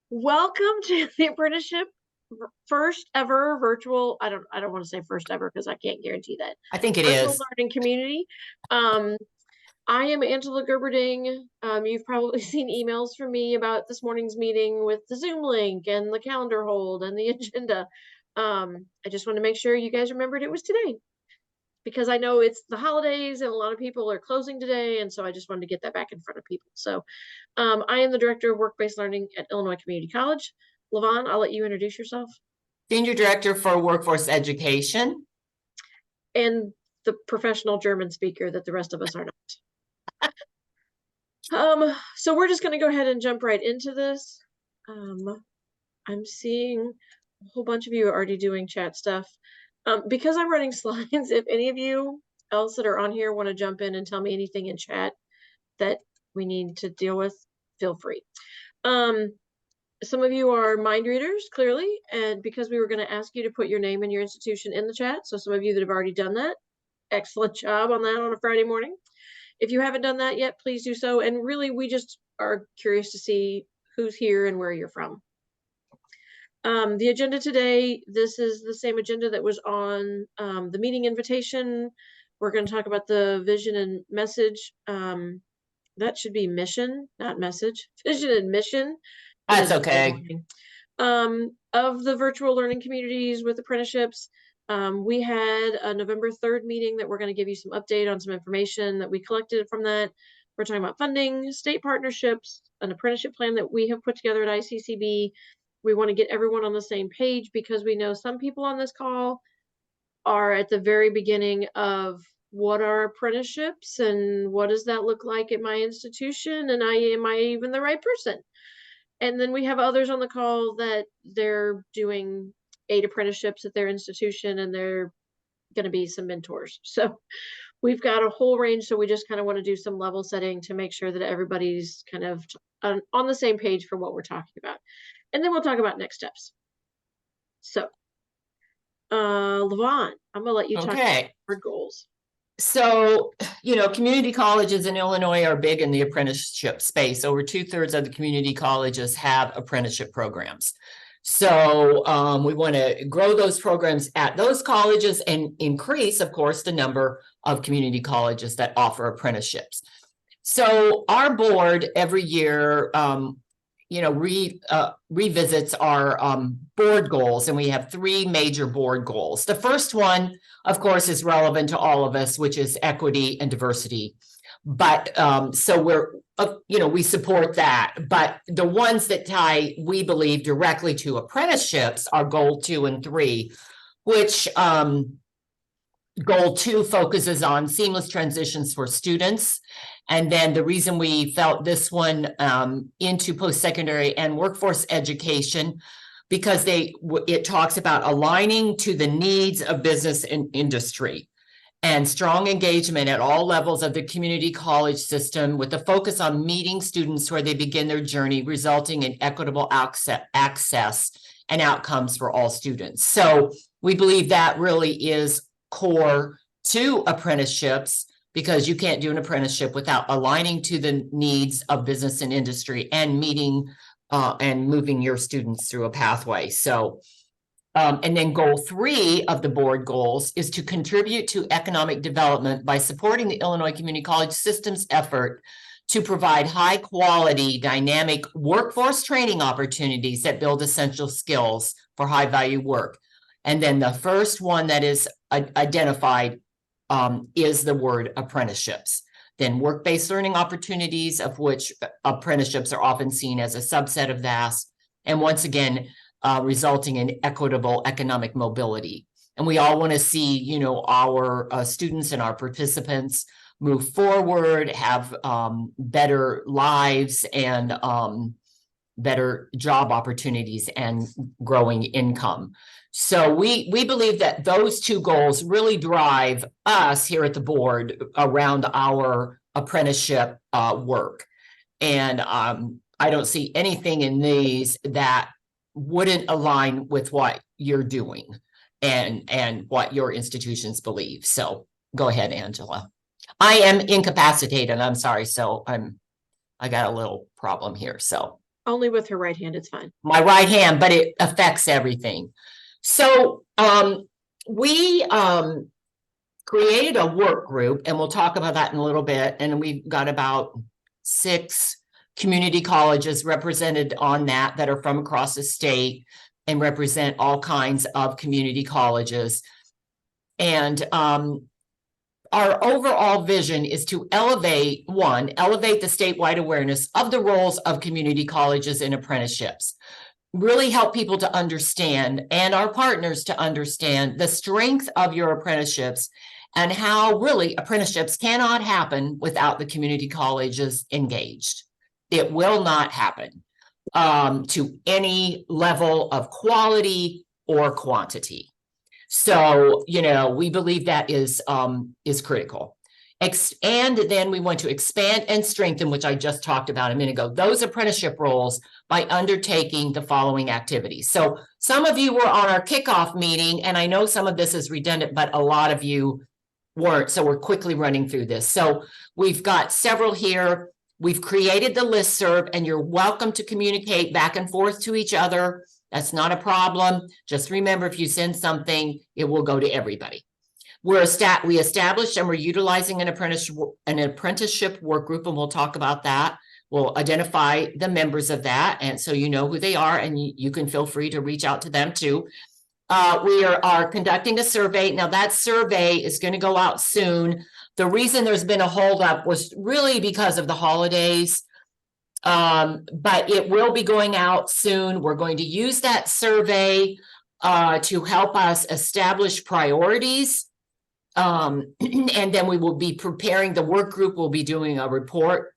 Welcome to the apprenticeship first ever virtual. I don't want to say first ever because I can't guarantee that. I think it Virtual is. learning community. Um, I am Angela Gerberding. You've probably seen emails from me about this morning's meeting with the Zoom link and the calendar hold and the agenda. I just want to make sure you guys remembered it was today because I know it's the holidays and a lot of people are closing today. And so I just wanted to get that back in front of people. So I am the director of work-based learning at Illinois Community College. Levon, I'll let you introduce yourself. Senior Director for Workforce Education. And the professional German speaker that the rest of us are not. So we're just going to go ahead and jump right into this. I'm seeing a whole bunch of you are already doing chat stuff. Because I'm running slides, if any of you else that are on here want to jump in and tell me anything in chat that we need to deal with, feel free. Some of you are mind readers, clearly, and because we were going to ask you to put your name and your institution in the chat, so some of you that have already done that, excellent job on that on a Friday morning. If you haven't done that yet, please do so. And really, we just are curious to see who's here and where you're from. The agenda today, this is the same agenda that was on the meeting invitation. We're going to talk about the vision and message. That should be mission, not message. Vision and mission. That's okay. Of the virtual learning communities with apprenticeships. We had a November 3rd meeting that we're going to give you some update on some information that we collected from that. We're talking about funding, state partnerships, an apprenticeship plan that we have put together at ICCB. We want to get everyone on the same page because we know some people on this call are at the very beginning of what are apprenticeships and what does that look like at my institution, and am I even the right person? And then we have others on the call that they're doing 8 apprenticeships at their institution and they're going to be some mentors. So we've got a whole range. So we just kind of want to do some level setting to make sure that everybody's kind of on the same page for what we're talking about. And then we'll talk about next steps. So, Levon, I'm going to let you talk about our goals. So, community colleges in Illinois are big in the apprenticeship space. Over 2/3 of the community colleges have apprenticeship programs. So we want to grow those programs at those colleges and increase, of course, the number of community colleges that offer apprenticeships. So our board every year, revisits our board goals, and we have 3 major board goals. The first one, of course, is relevant to all of us, which is equity and diversity. But so we support that. But the ones that tie, we believe, directly to apprenticeships are goal 2 and 3, which goal 2 focuses on seamless transitions for students. And then the reason we felt this one into post-secondary and workforce education, because it talks about aligning to the needs of business and industry and strong engagement at all levels of the community college system with a focus on meeting students where they begin their journey, resulting in equitable access and outcomes for all students. So we believe that really is core to apprenticeships, because you can't do an apprenticeship without aligning to the needs of business and industry and meeting and moving your students through a pathway. So, and then goal 3 of the board goals is to contribute to economic development by supporting the Illinois Community College system's effort to provide high quality, dynamic workforce training opportunities that build essential skills for high value work. And then the first one that is identified is the word apprenticeships. Then work-based learning opportunities, of which apprenticeships are often seen as a subset of that. And once again, resulting in equitable economic mobility. And we all want to see, our students and our participants move forward, have better lives and better job opportunities and growing income. So we believe that those 2 goals really drive us here at the board around our apprenticeship work. And I don't see anything in these that wouldn't align with what you're doing and what your institutions believe. So go ahead, Angela. I am incapacitated. I'm sorry. So I got a little problem here. So. Only with her right hand, it's fine. My right hand, but it affects everything. So we created a work group, and we'll talk about that in a little bit. And we've got about 6 community colleges represented on that are from across the state and represent all kinds of community colleges. And our overall vision is to elevate the statewide awareness of the roles of community colleges and apprenticeships. Really help people to understand, and our partners to understand, the strength of your apprenticeships and how really apprenticeships cannot happen without the community colleges engaged. It will not happen to any level of quality or quantity. So, you know, we believe that is critical. And then we want to expand and strengthen, which I just talked about a minute ago, those apprenticeship roles by undertaking the following activities. So some of you were on our kickoff meeting, and I know some of this is redundant, but a lot of you weren't. So we're quickly running through this. So we've got several here. We've created the listserv, and you're welcome to communicate back and forth to each other. That's not a problem. Just remember, if you send something, it will go to everybody. We established and we're utilizing an apprenticeship work group, and we'll talk about that. We'll identify the members of that, and so you know who they are, and you can feel free to reach out to them too. We are conducting a survey. Now that survey is going to go out soon. The reason there's been a holdup was really because of the holidays. But it will be going out soon. We're going to use that survey to help us establish priorities. And then we will be preparing, the work group will be doing a report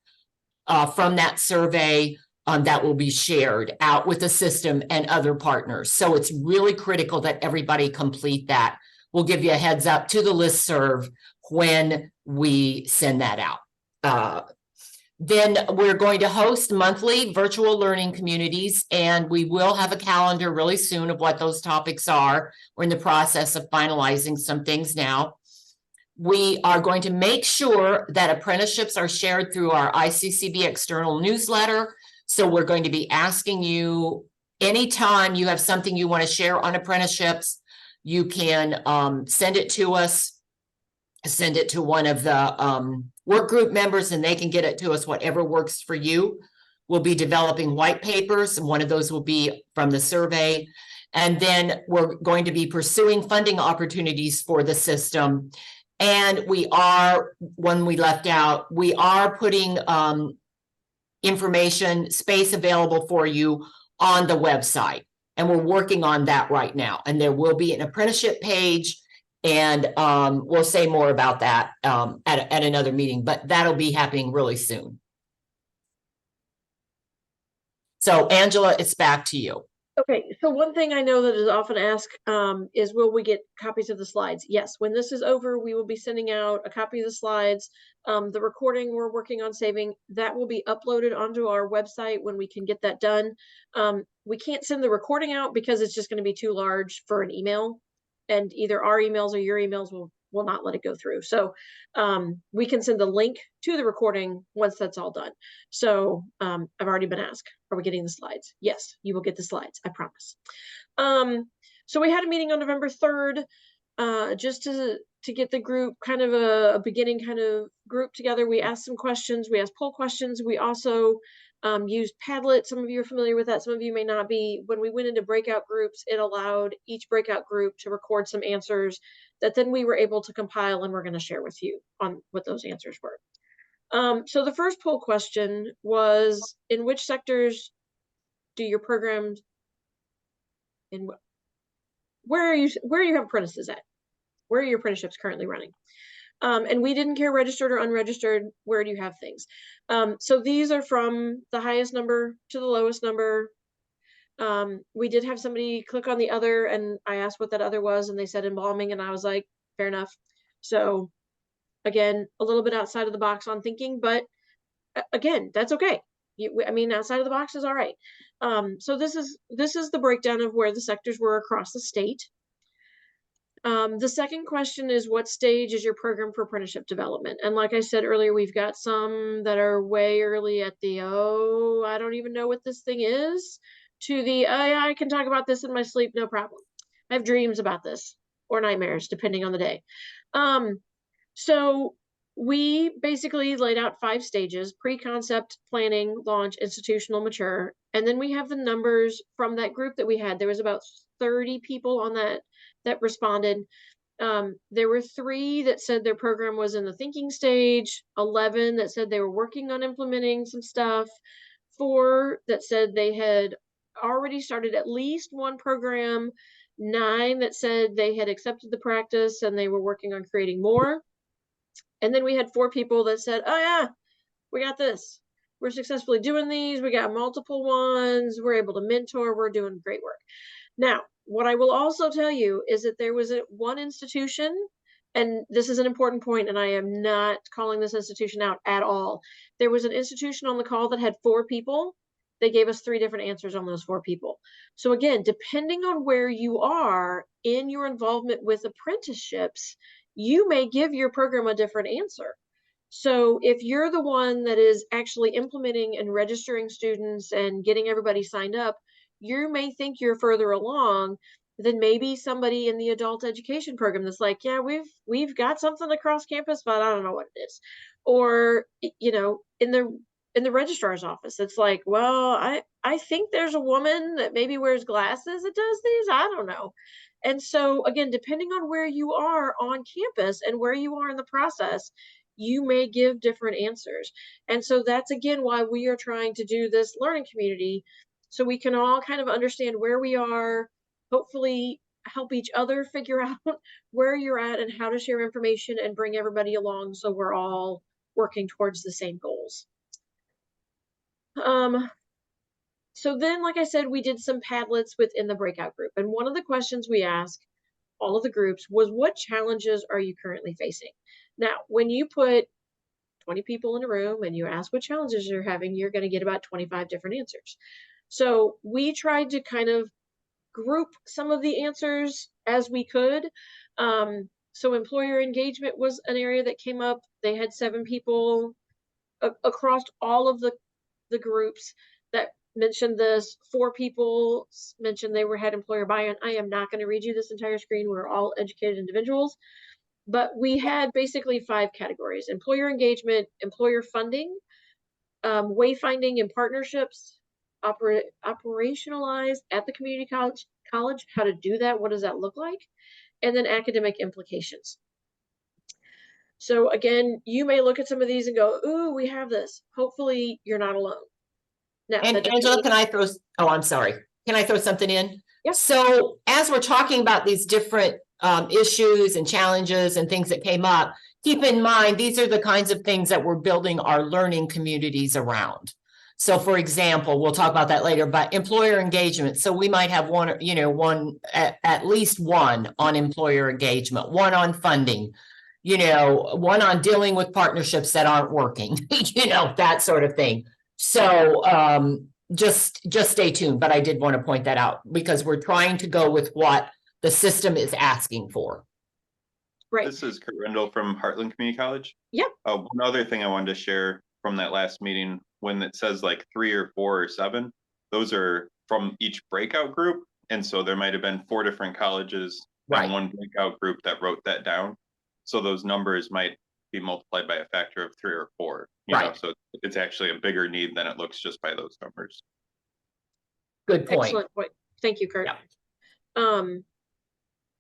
from that survey that will be shared out with the system and other partners. So it's really critical that everybody complete that. We'll give you a heads up to the listserv when we send that out. Then we're going to host monthly virtual learning communities, and we will have a calendar really soon of what those topics are. We're in the process of finalizing some things now. We are going to make sure that apprenticeships are shared through our ICCB external newsletter. So we're going to be asking you, anytime you have something you want to share on apprenticeships, you can send it to us, send it to one of the work group members, and they can get it to us, whatever works for you. We'll be developing white papers, and one of those will be from the survey. And then we're going to be pursuing funding opportunities for the system. And we are, when we left out, we are putting information space available for you on the website. And we're working on that right now. And there will be an apprenticeship page, and we'll say more about that at another meeting, but that'll be happening really soon. So Angela, it's back to you. Okay, so one thing I know that is often asked is, will we get copies of the slides? Yes, when this is over, we will be sending out a copy of the slides. The recording we're working on saving, that will be uploaded onto our website when we can get that done. We can't send the recording out because it's just going to be too large for an email, and either our emails or your emails will not let it go through. So we can send the link to the recording once that's all done. So I've already been asked, are we getting the slides? Yes, you will get the slides, I promise. So we had a meeting on November 3rd, just to get the group, kind of a beginning kind of group together. We asked some questions, we asked poll questions. We also used Padlet. Some of you are familiar with that, some of you may not be. When we went into breakout groups, it allowed each breakout group to record some answers that then we were able to compile, and we're going to share with you on what those answers were. So the first poll question was, in which sectors do your programs, where you have apprentices at? Where are your apprenticeships currently running? And we didn't care registered or unregistered, where do you have things? So these are from the highest number to the lowest number. We did have somebody click on the other, and I asked what that other was, and they said embalming, and I was like, fair enough. So again, a little bit outside of the box on thinking, but again, that's okay. I mean, outside of the box is all right. So this is the breakdown of where the sectors were across the state. The second question is, what stage is your program for apprenticeship development? And like I said earlier, we've got some that are way early at the, oh, I don't even know what this thing is, to the, I can talk about this in my sleep, no problem. I have dreams about this, or nightmares, depending on the day. So we basically laid out 5 stages: pre-concept, planning, launch, institutional, mature. And then we have the numbers from that group that we had. There was about 30 people on that responded. There were 3 that said their program was in the thinking stage, 11 that said they were working on implementing some stuff, 4 that said they had already started at least one program, 9 that said they had accepted the practice and they were working on creating more. And then we had 4 people that said, oh yeah, we got this. We're successfully doing these. We got multiple ones. We're able to mentor. We're doing great work. Now, what I will also tell you is that there was one institution, and this is an important point, and I am not calling this institution out at all. There was an institution on the call that had 4 people. They gave us 3 different answers on those 4 people. So again, depending on where you are in your involvement with apprenticeships, you may give your program a different answer. So if you're the one that is actually implementing and registering students and getting everybody signed up, you may think you're further along than maybe somebody in the adult education program that's like, yeah, we've got something across campus, but I don't know what it is. Or, you know, in the registrar's office, it's like, well, I think there's a woman that maybe wears glasses that does these. I don't know. And so again, depending on where you are on campus and where you are in the process, you may give different answers. And so that's again why we are trying to do this learning community, so we can all kind of understand where we are, hopefully help each other figure out where you're at and how to share information and bring everybody along so we're all working towards the same goals. So then, like I said, we did some Padlets within the breakout group. And one of the questions we asked all of the groups was, what challenges are you currently facing? Now, when you put 20 people in a room and you ask what challenges you're having, you're going to get about 25 different answers. So we tried to kind of group some of the answers as we could. So employer engagement was an area that came up. They had 7 people across all of the groups that mentioned this. 4 people mentioned they had employer buy-in. I am not going to read you this entire screen. We're all educated individuals. But we had basically 5 categories: employer engagement, employer funding, wayfinding and partnerships, operationalized at the community college, how to do that, what does that look like, and then academic implications. So again, you may look at some of these and go, ooh, we have this. Hopefully you're not alone. Now, And Angela, can I throw, oh, I'm sorry. Can I throw something in? Yep. So as we're talking about these different issues and challenges and things that came up, keep in mind, these are the kinds of things that we're building our learning communities around. So for example, we'll talk about that later, but employer engagement. So we might have one, you know, at least one on employer engagement, one on funding, you know, one on dealing with partnerships that aren't working, you know, that sort of thing. So just stay tuned, but I did want to point that out because we're trying to go with what the system is asking for. Right. This is Kurt Rendell from Heartland Community College. Yep. One other thing I wanted to share from that last meeting, when it says like 3 or 4 or 7, those are from each breakout group. And so there might have been 4 different colleges Right. in one breakout group that wrote that down. So those numbers might be multiplied by a factor of 3 or 4. You know, so it's actually a bigger need than it looks just by those numbers. Good point. Excellent point. Thank you, Kurt. Yeah.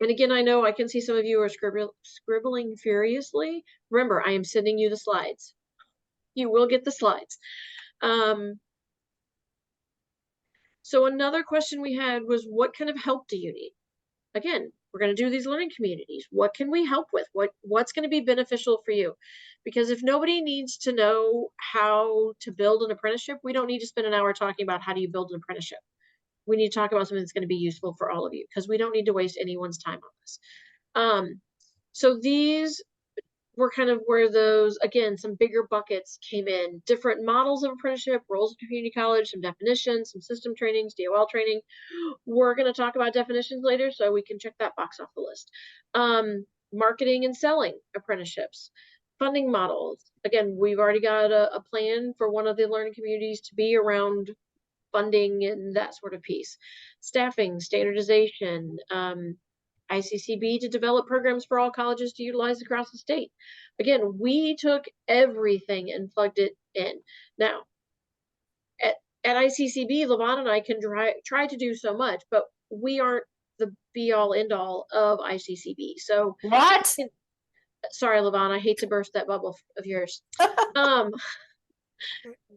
And again, I know I can see some of you are scribbling furiously. Remember, I am sending you the slides. You will get the slides. So another question we had was, what kind of help do you need? Again, we're going to do these learning communities. What can we help with? What's going to be beneficial for you? Because if nobody needs to know how to build an apprenticeship, we don't need to spend an hour talking about how do you build an apprenticeship. We need to talk about something that's going to be useful for all of you, because we don't need to waste anyone's time on this. So these were kind of where those, again, some bigger buckets came in, different models of apprenticeship, roles of community college, some definitions, some system trainings, DOL training. We're going to talk about definitions later, so we can check that box off the list. Marketing and selling apprenticeships, funding models. Again, we've already got a plan for one of the learning communities to be around funding and that sort of piece. Staffing, standardization, ICCB to develop programs for all colleges to utilize across the state. Again, we took everything and plugged it in. Now, at ICCB, Levon and I can try to do so much, but we aren't the be all end all of ICCB. So What? sorry, Levon, I hate to burst that bubble of yours.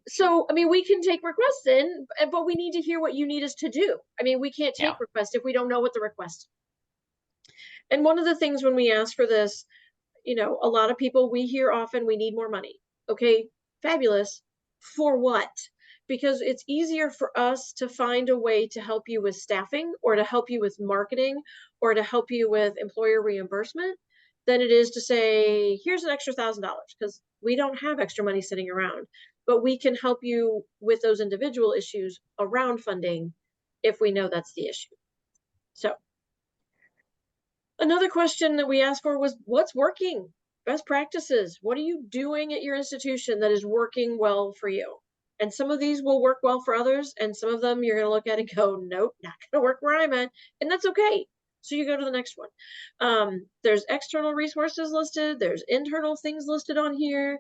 So, I mean, we can take requests in, but we need to hear what you need us to do. I mean, we can't take requests if we don't know what the request. And one of the things when we ask for this, you know, a lot of people, we hear often, we need more money. Okay, fabulous. For what? Because it's easier for us to find a way to help you with staffing or to help you with marketing or to help you with employer reimbursement than it is to say, here's an extra $1,000, because we don't have extra money sitting around, but we can help you with those individual issues around funding if we know that's the issue. So another question that we asked for was, what's working? Best practices. What are you doing at your institution that is working well for you? And some of these will work well for others, and some of them you're going to look at and go, nope, not going to work where I'm at. And that's okay. So you go to the next one. There's external resources listed. There's internal things listed on here.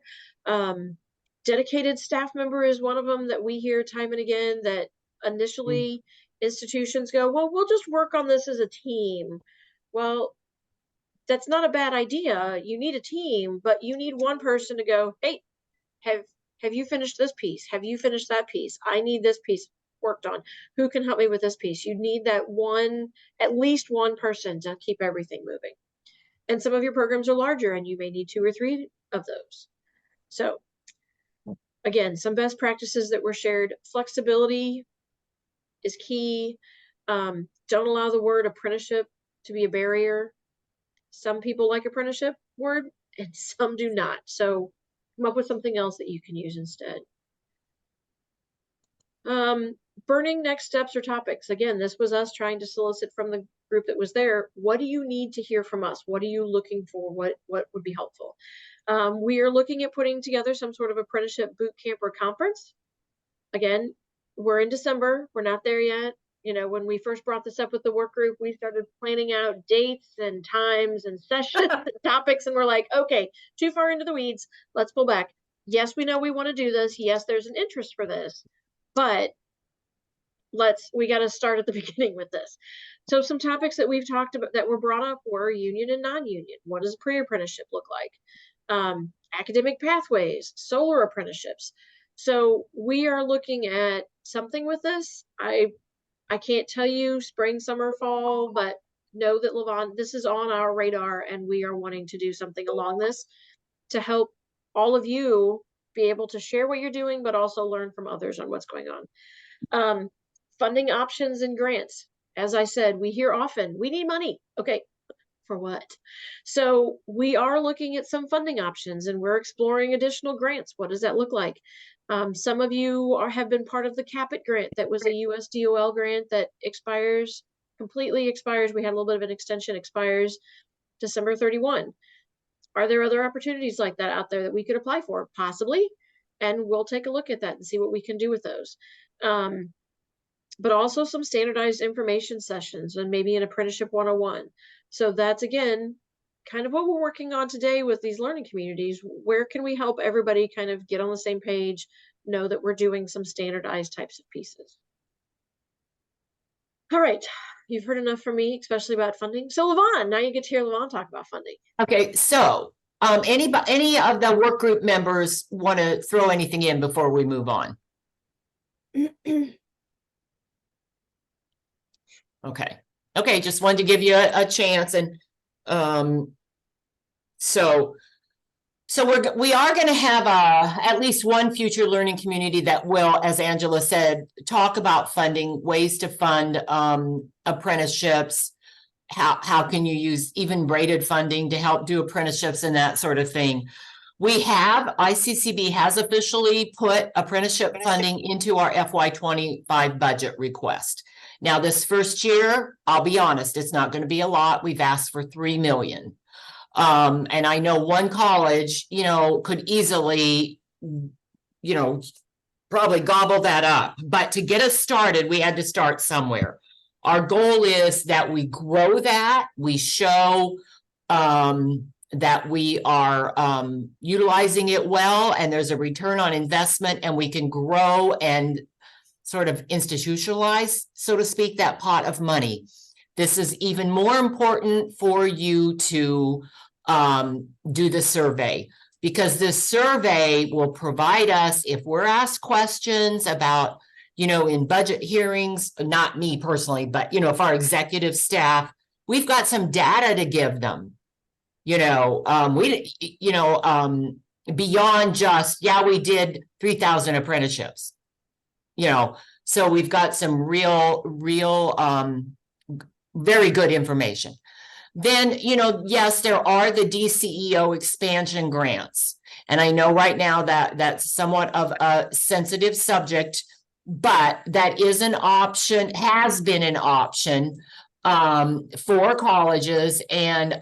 Dedicated staff member is one of them that we hear time and again, that initially institutions go, well, we'll just work on this as a team. Well, that's not a bad idea. You need a team, but you need one person to go, hey, have you finished this piece? Have you finished that piece? I need this piece worked on. Who can help me with this piece? You need that one, at least one person to keep everything moving. And some of your programs are larger and you may need 2 or 3 of those. So again, some best practices that were shared. Flexibility is key. Don't allow the word apprenticeship to be a barrier. Some people like apprenticeship word and some do not. So come up with something else that you can use instead. Burning next steps or topics. Again, this was us trying to solicit from the group that was there. What do you need to hear from us? What are you looking for? What would be helpful? We are looking at putting together some sort of apprenticeship boot camp or conference. Again, we're in December. We're not there yet. You know, when we first brought this up with the work group, we started planning out dates and times and sessions and topics, and we're like, okay, too far into the weeds. Let's pull back. Yes, we know we want to do this. Yes, there's an interest for this, but we got to start at the beginning with this. So some topics that we've talked about that were brought up were union and non-union. What does pre-apprenticeship look like? Academic pathways, solar apprenticeships. So we are looking at something with this. I can't tell you spring, summer, fall, but know that Levon, this is on our radar and we are wanting to do something along this to help all of you be able to share what you're doing, but also learn from others on what's going on. Funding options and grants. As I said, we hear often, we need money. Okay, for what? So we are looking at some funding options and we're exploring additional grants. What does that look like? Some of you have been part of the CAPIT grant. That was a USDOL grant that completely expires. We had a little bit of an extension, expires December 31. Are there other opportunities like that out there that we could apply for? Possibly. And we'll take a look at that and see what we can do with those. But also some standardized information sessions and maybe an apprenticeship 101. So that's, again, kind of what we're working on today with these learning communities. Where can we help everybody kind of get on the same page, know that we're doing some standardized types of pieces? All right, you've heard enough from me, especially about funding. So Levon, now you get to hear Levon talk about funding. Okay, so any of the work group members want to throw anything in before we move on? Okay, just wanted to give you a chance. And so we are going to have at least one future learning community that will, as Angela said, talk about funding, ways to fund apprenticeships, how can you use even braided funding to help do apprenticeships and that sort of thing. ICCB has officially put apprenticeship funding into our FY25 budget request. Now, this first year, I'll be honest, it's not going to be a lot. We've asked for 3 million. And I know one college, could easily, probably gobble that up. But to get us started, we had to start somewhere. Our goal is that we grow that, we show that we are utilizing it well, and there's a return on investment, and we can grow and sort of institutionalize, so to speak, that pot of money. This is even more important for you to do the survey, because this survey will provide us, if we're asked questions about, in budget hearings, not me personally, but, if our executive staff, we've got some data to give them. Beyond just, we did 3,000 apprenticeships. So we've got some real, very good information. Then, yes, there are the DCEO expansion grants. And I know right now that that's somewhat of a sensitive subject, but that is an option, has been an option for colleges, and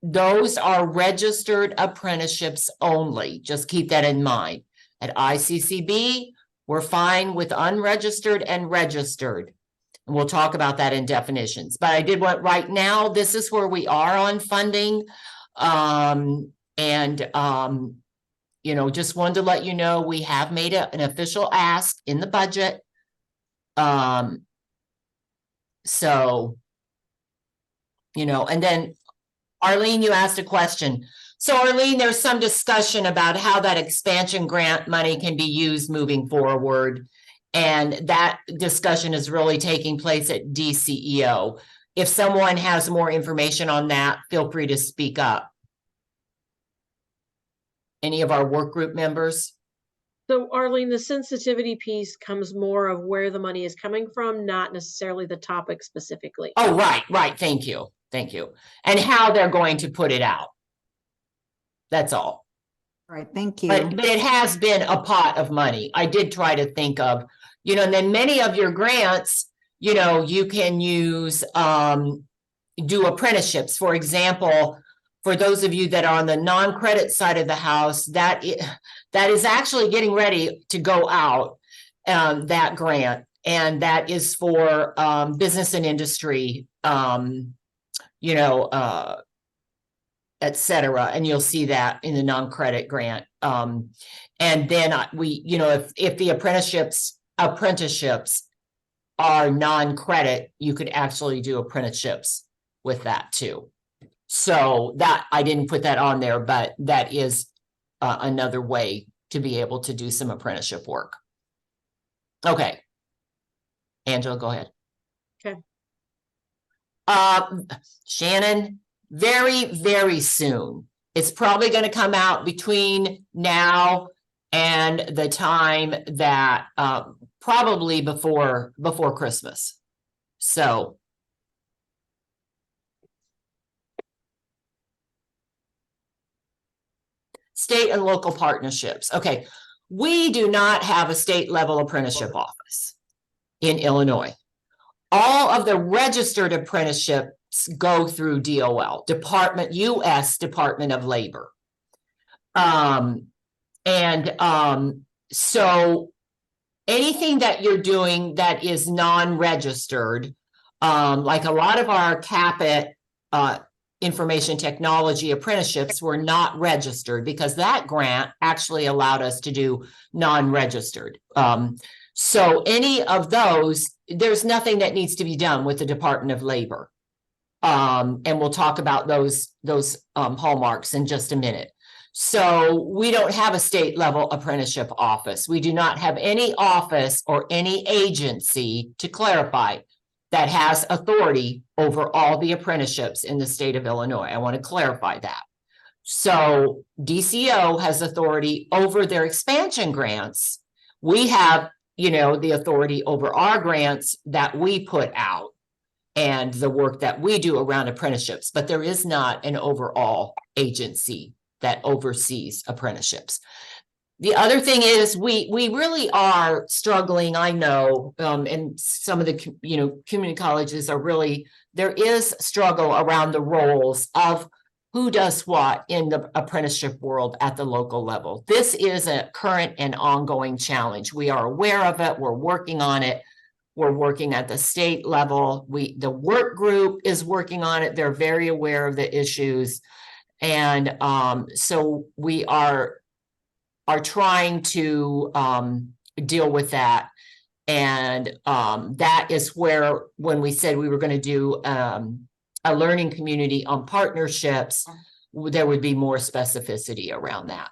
those are registered apprenticeships only. Just keep that in mind. At ICCB, we're fine with unregistered and registered. And we'll talk about that in definitions. But I did what right now, this is where we are on funding. Just wanted to let you know, we have made an official ask in the budget. And then Arlene, you asked a question. So Arlene, there's some discussion about how that expansion grant money can be used moving forward. And that discussion is really taking place at DCEO. If someone has more information on that, feel free to speak up. Any of our work group members? So Arlene, the sensitivity piece comes more of where the money is coming from, not necessarily the topic specifically. Oh, right. Thank you. And how they're going to put it out. That's all. All right, thank you. But it has been a pot of money. I did try to think of, and then many of your grants, you can use, do apprenticeships. For example, for those of you that are on the non-credit side of the house, that is actually getting ready to go out, that grant. And that is for business and industry, et cetera. And you'll see that in the non-credit grant. And then if the apprenticeships are non-credit, you could actually do apprenticeships with that too. So that, I didn't put that on there, but that is another way to be able to do some apprenticeship work. Okay. Angela, go ahead. Okay. Shannon, very, very soon. It's probably going to come out between now and the time that probably before Christmas. So state and local partnerships. Okay, we do not have a state level apprenticeship office in Illinois. All of the registered apprenticeships go through DOL, U.S. Department of Labor. So anything that you're doing that is non-registered, like a lot of our CAPIT information technology apprenticeships were not registered, because that grant actually allowed us to do non-registered. So any of those, there's nothing that needs to be done with the Department of Labor. And we'll talk about those hallmarks in just a minute. So we don't have a state level apprenticeship office. We do not have any office or any agency, to clarify, that has authority over all the apprenticeships in the state of Illinois. I want to clarify that. So DCO has authority over their expansion grants. We have, the authority over our grants that we put out. and the work that we do around apprenticeships, but there is not an overall agency that oversees apprenticeships. The other thing is we really are struggling, I know, and some of the, community colleges are really, there is struggle around the roles of who does what in the apprenticeship world at the local level. This is a current and ongoing challenge. We are aware of it. We're working on it. We're working at the state level. The work group is working on it. They're very aware of the issues. And so we are trying to deal with that. And that is where, when we said we were going to do a learning community on partnerships, there would be more specificity around that.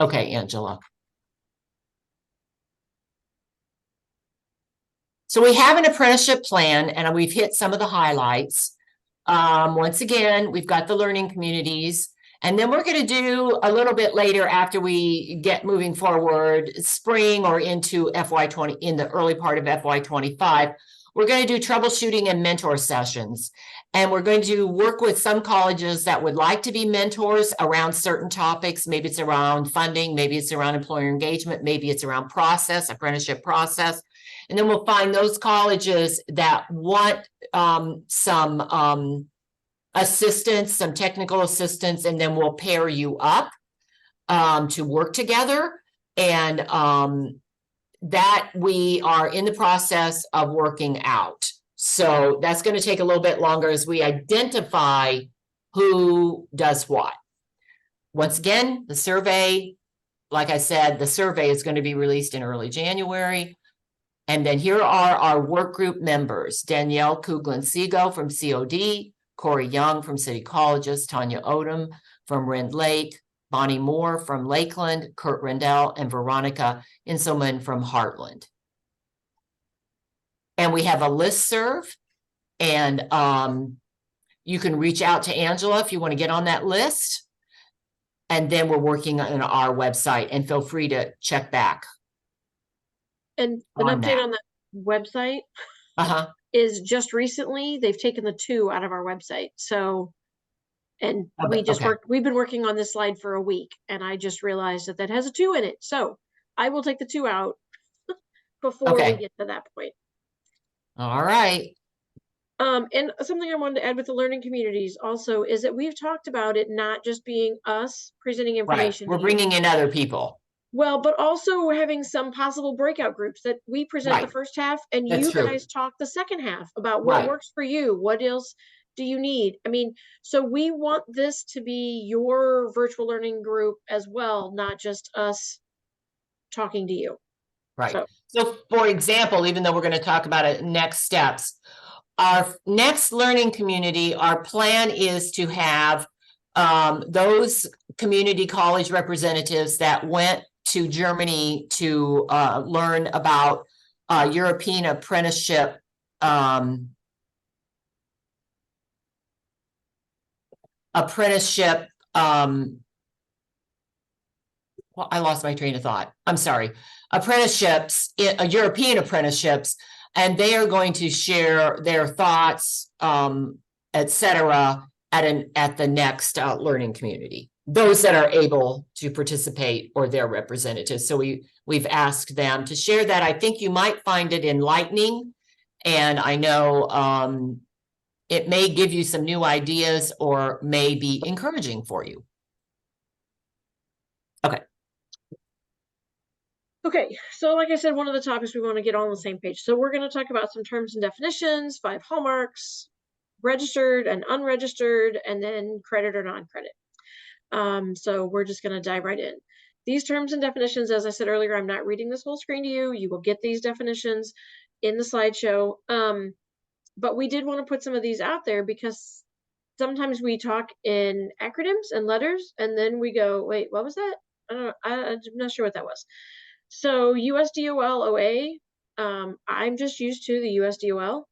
Okay, Angela. So we have an apprenticeship plan, and we've hit some of the highlights. Once again, we've got the learning communities, and then we're going to do a little bit later, after we get moving forward, spring or into FY20, in the early part of FY25, we're going to do troubleshooting and mentor sessions. And we're going to work with some colleges that would like to be mentors around certain topics. Maybe it's around funding, maybe it's around employer engagement, maybe it's around apprenticeship process. And then we'll find those colleges that want some assistance, some technical assistance, and then we'll pair you up to work together. And that we are in the process of working out. So that's going to take a little bit longer as we identify who does what. Once again, the survey, like I said, the survey is going to be released in early January. And then here are our work group members: Danielle Kuglin-Seago from COD, Corey Young from City Colleges, Tanya Odom from Rend Lake, Bonnie Moore from Lakeland, Kurt Rendell, and Veronica Inselman from Heartland. And we have a listserv, and you can reach out to Angela if you want to get on that list. And then we're working on our website, and feel free to check back. And an On update that. on that website Uh-huh. is just recently they've taken the 2 out of our website. So, and Okay, we've been working on this slide for a week, and I just realized that has a 2 in it. So I will take the 2 out before we Okay. get to that point. All right. And something I wanted to add with the learning communities also is that we've talked about it not just being us presenting Right. information. We're to you. bringing in other people. Well, but also having some possible breakout groups that we present Right. the first half, and That's you true. guys talk the second half about what Right. works for you. What else do you need? I mean, so we want this to be your virtual learning group as well, not just us talking to you. Right. So, So for example, even though we're going to talk about it next steps, our next learning community, our plan is to have those community college representatives that went to Germany to learn about European apprenticeship well, I lost my train of thought. I'm sorry. Apprenticeships, European apprenticeships, and they are going to share their thoughts, etc., at the next learning community. Those that are able to participate, or their representatives. So we've asked them to share that. I think you might find it enlightening, and I know it may give you some new ideas or may be encouraging for you. okay, so like I said, one of the topics we want to get on the same page. So we're going to talk about some terms and definitions, 5 hallmarks, registered and unregistered, and then credit or non-credit. So we're just going to dive right in. These terms and definitions, as I said earlier, I'm not reading this whole screen to you. You will get these definitions in the slideshow. But we did want to put some of these out there because sometimes we talk in acronyms and letters, and then we go, wait, what was that? I don't know. I'm not sure what that was. So USDOL OA, I'm just used to the USDOL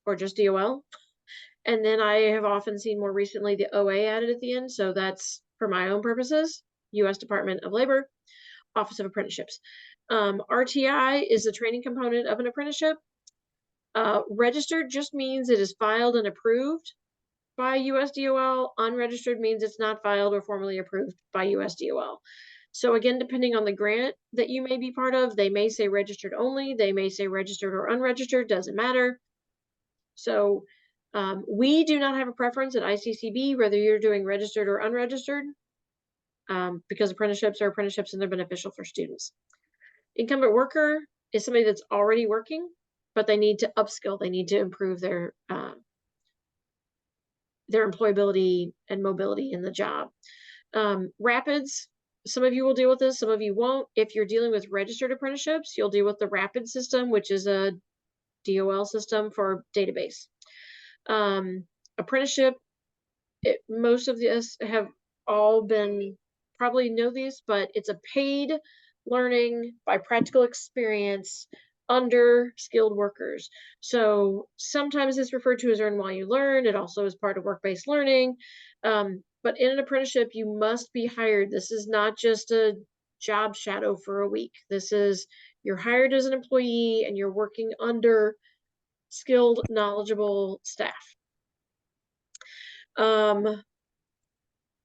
or just DOL. And then I have often seen more recently the OA added at the end. So that's for my own purposes, U.S. Department of Labor, Office of Apprenticeships. RTI is the training component of an apprenticeship. Registered just means it is filed and approved by USDOL. Unregistered means it's not filed or formally approved by USDOL. So again, depending on the grant that you may be part of, they may say registered only, they may say registered or unregistered, doesn't matter. So we do not have a preference at ICCB, whether you're doing registered or unregistered, because apprenticeships are apprenticeships and they're beneficial for students. Incumbent worker is somebody that's already working, but they need to upskill. They need to improve their employability and mobility in the job. Rapids, some of you will deal with this, some of you won't. If you're dealing with registered apprenticeships, you'll deal with the RAPID system, which is a DOL system for database. Apprenticeship, most of us have all been, probably know these, but it's a paid learning by practical experience under skilled workers. So sometimes it's referred to as earn while you learn. It also is part of work-based learning. But in an apprenticeship, you must be hired. This is not just a job shadow for a week. This is, you're hired as an employee and you're working under skilled, knowledgeable staff.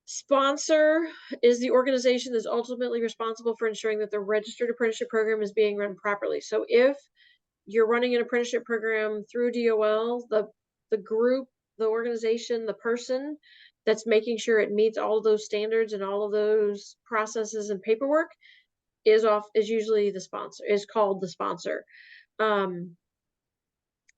Sponsor is the organization that's ultimately responsible for ensuring that the registered apprenticeship program is being run properly. So if you're running an apprenticeship program through DOL, the group, the organization, the person that's making sure it meets all of those standards and all of those processes and paperwork is usually the sponsor, is called the sponsor. And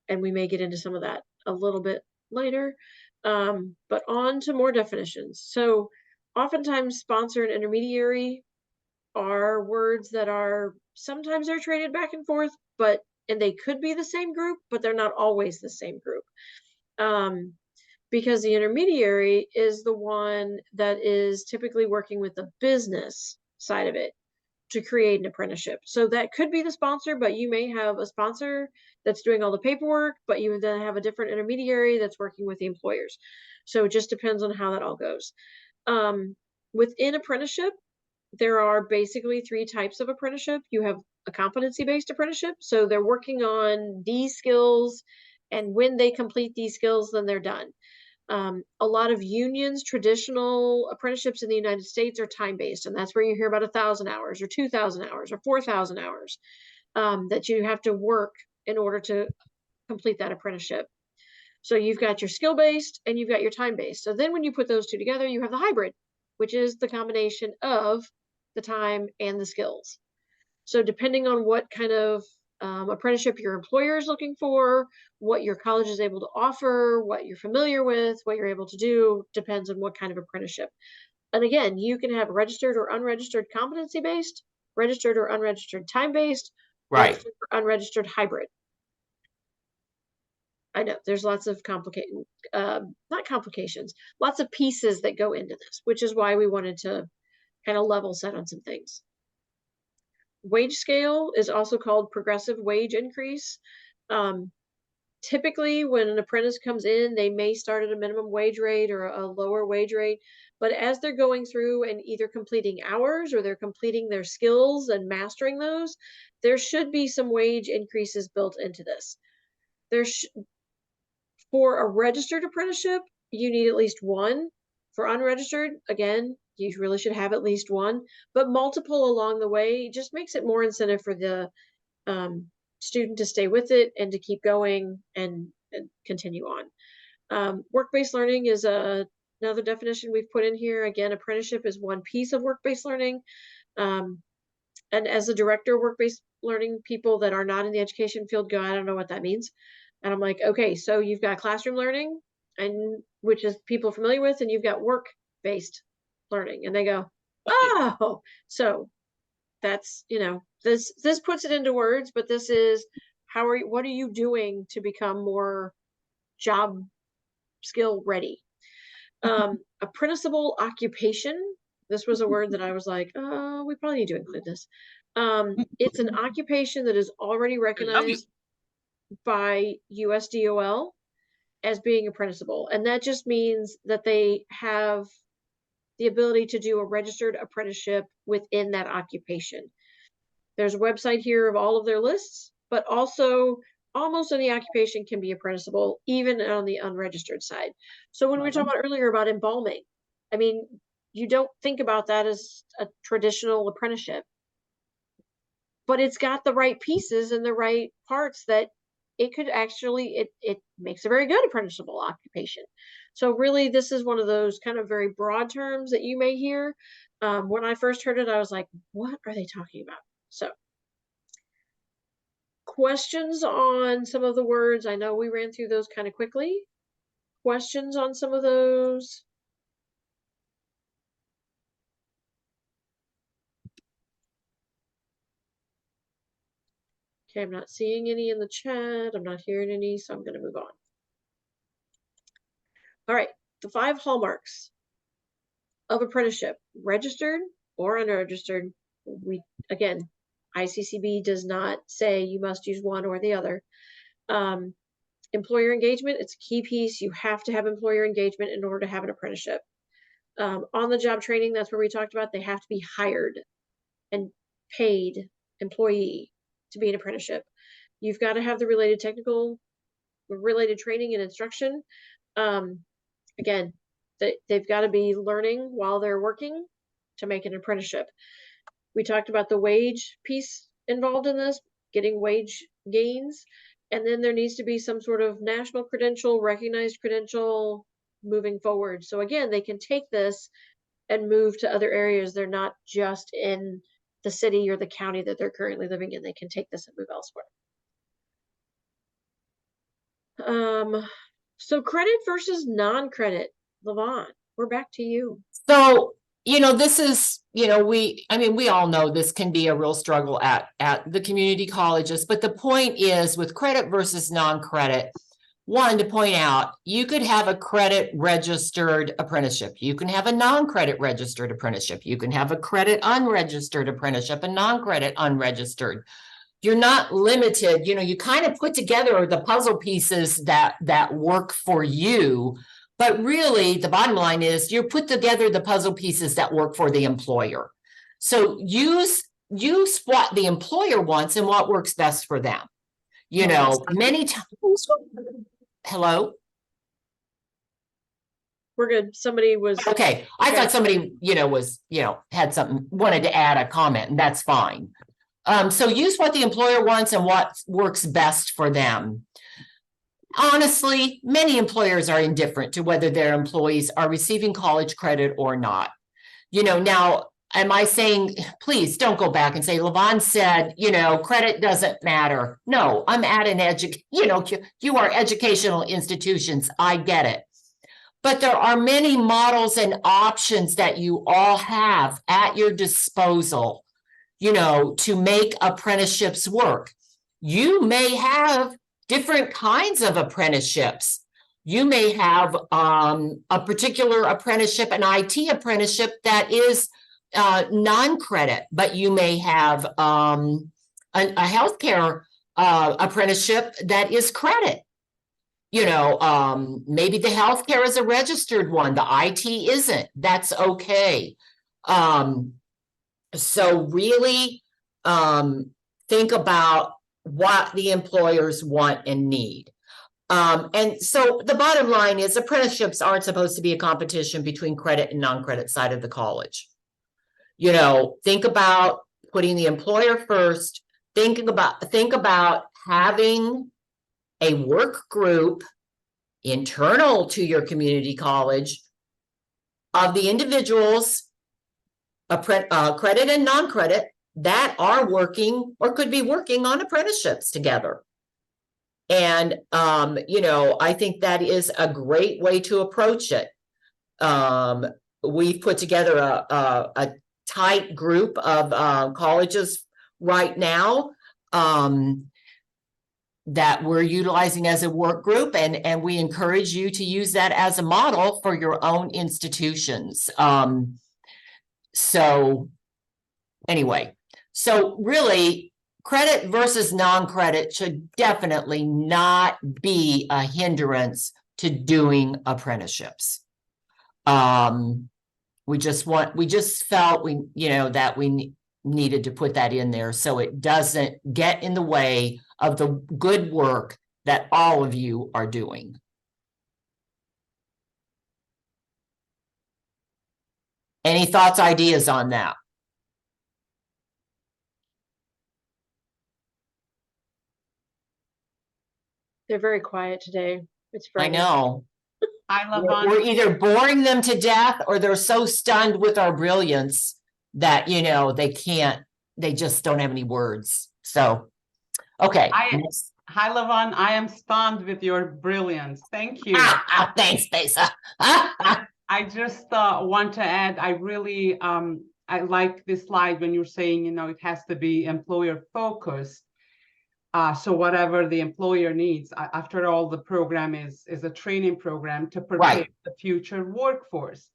we may get into some of that a little bit later. But on to more definitions. So oftentimes sponsor and intermediary are words that are, sometimes they're traded back and forth, and they could be the same group, but they're not always the same group. Because the intermediary is the one that is typically working with the business side of it to create an apprenticeship. So that could be the sponsor, but you may have a sponsor that's doing all the paperwork, but you then have a different intermediary that's working with the employers. So it just depends on how that all goes. Within apprenticeship, there are basically 3 types of apprenticeship. You have a competency-based apprenticeship. So they're working on these skills, and when they complete these skills, then they're done. A lot of unions, traditional apprenticeships in the United States are time-based, and that's where you hear about 1,000 hours or 2,000 hours or 4,000 hours that you have to work in order to complete that apprenticeship. So you've got your skill-based and you've got your time-based. So then when you put those two together, you have the hybrid, which is the combination of the time and the skills. So depending on what kind of apprenticeship your employer is looking for, what your college is able to offer, what you're familiar with, what you're able to do, depends on what kind of apprenticeship. And again, you can have registered or unregistered competency-based, registered or unregistered time-based, Right. registered or unregistered hybrid. I know there's lots of not complications, lots of pieces that go into this, which is why we wanted to kind of level set on some things. Wage scale is also called progressive wage increase. Typically, when an apprentice comes in, they may start at a minimum wage rate or a lower wage rate, but as they're going through and either completing hours or they're completing their skills and mastering those, there should be some wage increases built into this. For a registered apprenticeship, you need at least 1. For unregistered, again, you really should have at least 1, but multiple along the way just makes it more incentive for the student to stay with it and to keep going and continue on. Work-based learning is another definition we've put in here. Again, apprenticeship is one piece of work-based learning. And as a director of work-based learning, people that are not in the education field go, I don't know what that means. And I'm like, okay, so you've got classroom learning, and which is people familiar with, and you've got work-based learning. And they go, oh, so that's, this puts it into words, but this is what are you doing to become more job skill ready? Apprenticeable occupation. This was a word that I was like, oh, we probably need to include this. It's an occupation that is already recognized by USDOL as being apprenticeable. And that just means that they have the ability to do a registered apprenticeship within that occupation. There's a website here of all of their lists, but also almost any occupation can be apprenticeable, even on the unregistered side. So when we were talking about earlier about embalming, I mean, you don't think about that as a traditional apprenticeship, but it's got the right pieces and the right parts that it could actually, it makes a very good apprenticeshable occupation. So really, this is one of those kind of very broad terms that you may hear. When I first heard it, I was like, what are they talking about? So questions on some of the words? I know we ran through those kind of quickly. Questions on some of those? Okay, I'm not seeing any in the chat. I'm not hearing any, so I'm going to move on. All right, the 5 hallmarks of apprenticeship, registered or unregistered. We, again, ICCB does not say you must use one or the other. Employer engagement, it's a key piece. You have to have employer engagement in order to have an apprenticeship. On the job training, that's where we talked about they have to be hired and paid employee to be an apprenticeship. You've got to have the related training and instruction. Again, they've got to be learning while they're working to make an apprenticeship. We talked about the wage piece involved in this, getting wage gains, and then there needs to be some sort of national credential, recognized credential moving forward. So again, they can take this and move to other areas. They're not just in the city or the county that they're currently living in. They can take this and move elsewhere. So credit versus non-credit. Lavon, we're back to you. So, this is, we all know this can be a real struggle at the community colleges, but the point is with credit versus non-credit, one, to point out, you could have a credit registered apprenticeship. You can have a non-credit registered apprenticeship. You can have a credit unregistered apprenticeship, a non-credit unregistered. You're not limited, you kind of put together the puzzle pieces that work for you. But really, the bottom line is you put together the puzzle pieces that work for the employer. So use what the employer wants and what works best for them. Many times. Hello? We're good. Somebody was okay. I thought somebody, had something, wanted to add a comment, and that's fine. So use what the employer wants and what works best for them. Honestly, many employers are indifferent to whether their employees are receiving college credit or not. Now, am I saying, please don't go back and say, Lavon said, credit doesn't matter. No, I'm at an you are educational institutions. I get it. But there are many models and options that you all have at your disposal, to make apprenticeships work. You may have different kinds of apprenticeships. You may have a particular apprenticeship, an IT apprenticeship that is non-credit, but you may have a healthcare apprenticeship that is credit. Maybe the healthcare is a registered one, the IT isn't. That's okay. So really think about what the employers want and need. And so the bottom line is apprenticeships aren't supposed to be a competition between credit and non-credit side of the college. Think about putting the employer first. Think about having a work group internal to your community college of the individuals, credit and non-credit, that are working or could be working on apprenticeships together. And, I think that is a great way to approach it. We've put together a tight group of colleges right now that we're utilizing as a work group, and we encourage you to use that as a model for your own institutions. So anyway, so really credit versus non-credit should definitely not be a hindrance to doing apprenticeships. We just felt that we needed to put that in there so it doesn't get in the way of the good work that all of you are doing. Any thoughts, ideas on that? They're very quiet today. It's I frightening. know. Hi, We're Lavon. either boring them to death or they're so stunned with our brilliance that, you know, they just don't have any words. So, okay. next. Hi, Lavon. I am stunned with your brilliance. Thank you. Thanks, Besa. I just want to add, I like this slide when you're saying, you know, it has to be employer focused. So whatever the employer needs, after all, the program is a training program to prepare Right. the future workforce.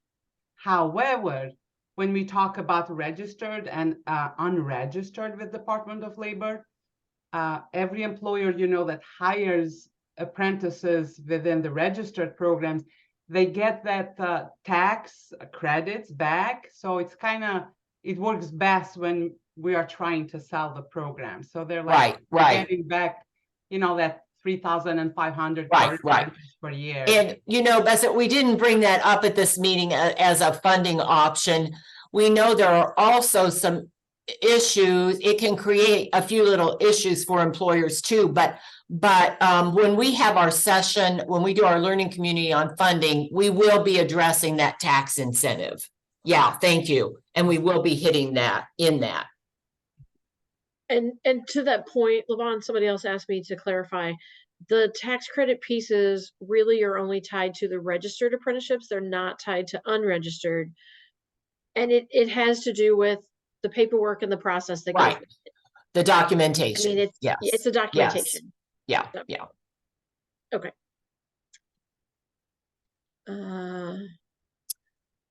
However, when we talk about registered and unregistered with Department of Labor, every employer, you know, that hires apprentices within the registered programs, they get that tax credits back. So it's it works best when we are trying to sell the program. So they're like right. getting back, you know, that 3,500 Right. per year. And, you know, Besa, we didn't bring that up at this meeting as a funding option. We know there are also some issues. It can create a few little issues for employers too, but when we have our session, when we do our learning community on funding, we will be addressing that tax incentive. Yeah, thank you. And we will be hitting that in that. And to that point, Lavon, somebody else asked me to clarify, the tax credit pieces really are only tied to the registered apprenticeships. They're not tied to unregistered. And it has to do with the paperwork and the process that goes Right. with it. The documentation. I mean, it's a documentation. Yeah. Okay.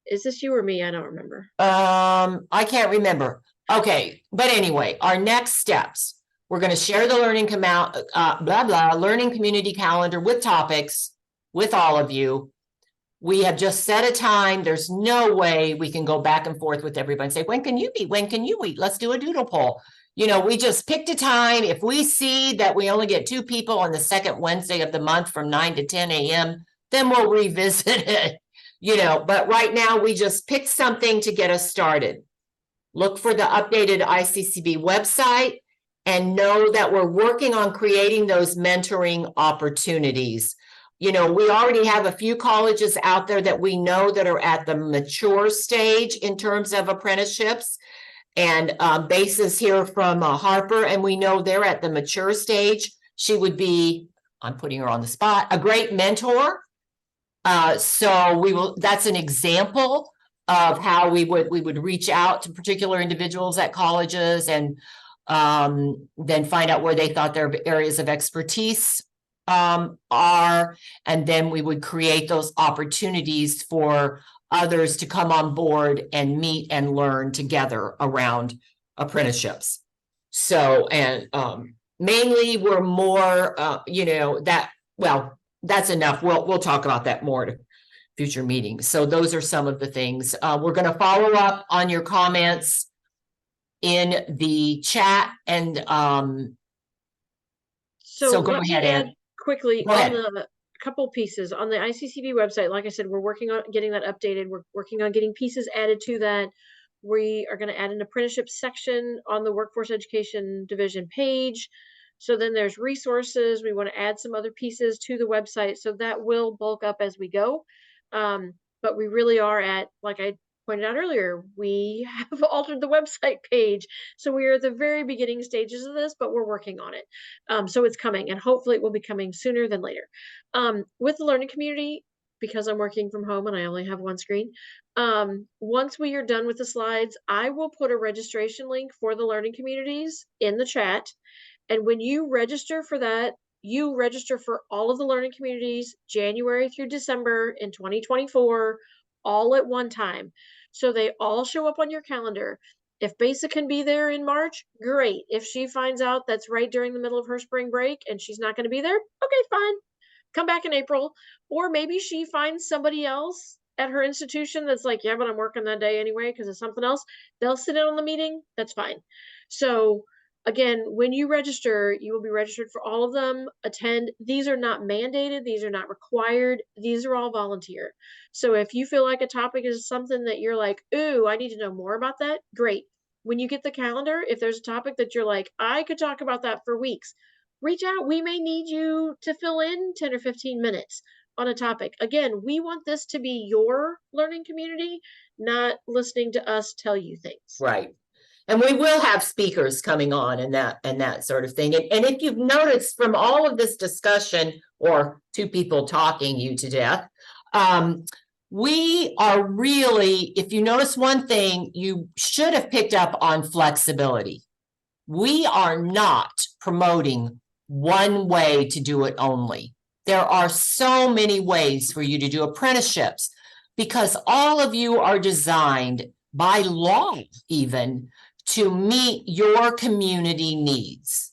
Is this you or me? I don't remember. I can't remember. Okay, but anyway, our next steps. We're going to share the learning learning community calendar with topics with all of you. We have just set a time. There's no way we can go back and forth with everybody and say, when can you meet? When can you meet? Let's do a doodle poll. You know, we just picked a time. If we see that we only get 2 people on the second Wednesday of the month from 9 to 10 a.m., then we'll revisit it, you know, but right now we just picked something to get us started. Look for the updated ICCB website and know that we're working on creating those mentoring opportunities. You know, we already have a few colleges out there that we know that are at the mature stage in terms of apprenticeships. And Basis here from Harper, and we know they're at the mature stage. She would be, I'm putting her on the spot, a great mentor. So that's an example of how we would reach out to particular individuals at colleges and then find out where they thought their areas of expertise are, and then we would create those opportunities for others to come on board and meet and learn together around apprenticeships. So, and mainly we're more, you know, that's enough. We'll talk about that more at future meetings. So those are some of the things. We're going to follow up on your comments in the chat, and so go ahead, Ed. Quickly Go ahead. on the couple pieces on the ICCB website. Like I said, we're working on getting that updated. We're working on getting pieces added to that. We are going to add an apprenticeship section on the Workforce Education Division page. So then there's resources. We want to add some other pieces to the website. So that will bulk up as we go. But we really are at, like I pointed out earlier, we have altered the website page. So we are at the very beginning stages of this, but we're working on it. So it's coming, and hopefully it will be coming sooner than later. With the learning community, because I'm working from home and I only have one screen, once we are done with the slides, I will put a registration link for the learning communities in the chat. And when you register for that, you register for all of the learning communities, January through December in 2024, all at one time. So they all show up on your calendar. If Besa can be there in March, great. If she finds out that's right during the middle of her spring break and she's not going to be there, okay, fine. Come back in April. Or maybe she finds somebody else at her institution that's like, yeah, but I'm working that day anyway because of something else, they'll sit in on the meeting. That's fine. So again, when you register, you will be registered for all of them. Attend. These are not mandated. These are not required. These are all volunteer. So if you feel like a topic is something that you're like, ooh, I need to know more about that, great. When you get the calendar, if there's a topic that you're like, I could talk about that for weeks, reach out. We may need you to fill in 10 or 15 minutes on a topic. Again, we want this to be your learning community, not listening to us tell you things. Right. And we will have speakers coming on and that sort of thing. And if you've noticed from all of this discussion, or two people talking you to death, we are really, if you notice one thing, you should have picked up on flexibility. We are not promoting one way to do it only. There are so many ways for you to do apprenticeships, because all of you are designed by law even to meet your community needs.